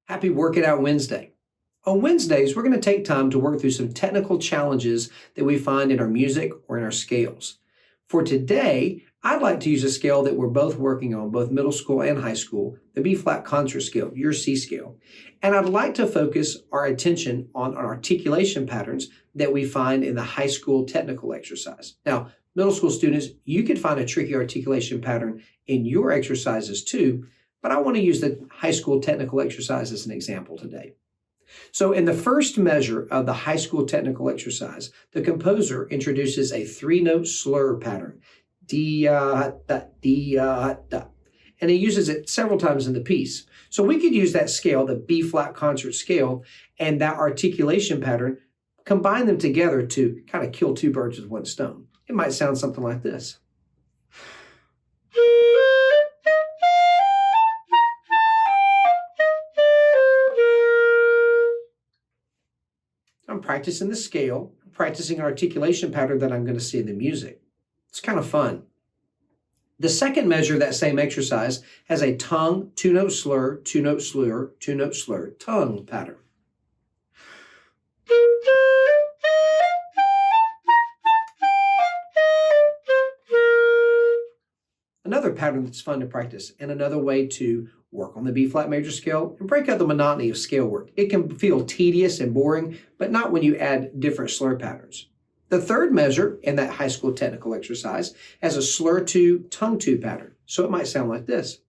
Happy Work It Out Wednesday. On Wednesdays, we're going to take time to work through some technical challenges that we find in our music or in our scales. For today, I'd like to use a scale that we're both working on, both middle school and high school, the B-flat concert scale, your C scale. And I'd like to focus our attention on our articulation patterns that we find in the high school technical exercise. Now, middle school students, you could find a tricky articulation pattern in your exercises too, but I want to use the high school technical exercise as an example today. So in the first measure of the high school technical exercise, the composer introduces a three-note slur pattern, da, da, da, da, and he uses it several times in the piece. So we could use that scale, the B-flat concert scale, and that articulation pattern, combine them together to kind of kill two birds with one stone. It might sound something like this. I'm practicing the scale, practicing an articulation pattern that I'm going to see in the music. It's kind of fun. The second measure of that same exercise has a tongue, two-note slur, two-note slur, two-note slur, tongue pattern. Another pattern that's fun to practice and another way to work on the B-flat major scale and break out the monotony of scale work. It can feel tedious and boring, but not when you add different slur patterns. The third measure in that high school technical exercise has a slur two, tongue two pattern. So it might sound like this.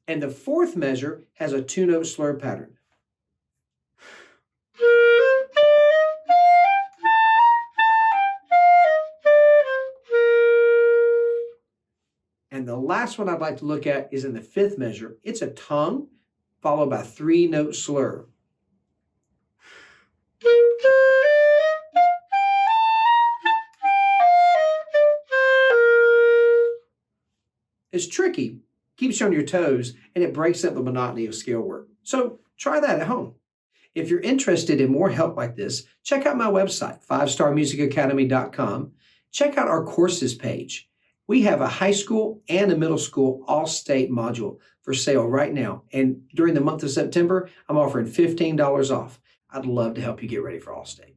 And the fourth measure has a two-note slur pattern. And the last one I'd like to look at is in the fifth measure. It's a tongue followed by three-note slur. It's tricky, keeps you on your toes, and it breaks up the monotony of scale work. So try that at home. If you're interested in more help like this, check out my website, 5starmusicacademy.com. Check out our courses page. We have a high school and a middle school all-state module for sale right now. And during the month of September, I'm offering $15 off. I'd love to help you get ready for all-state.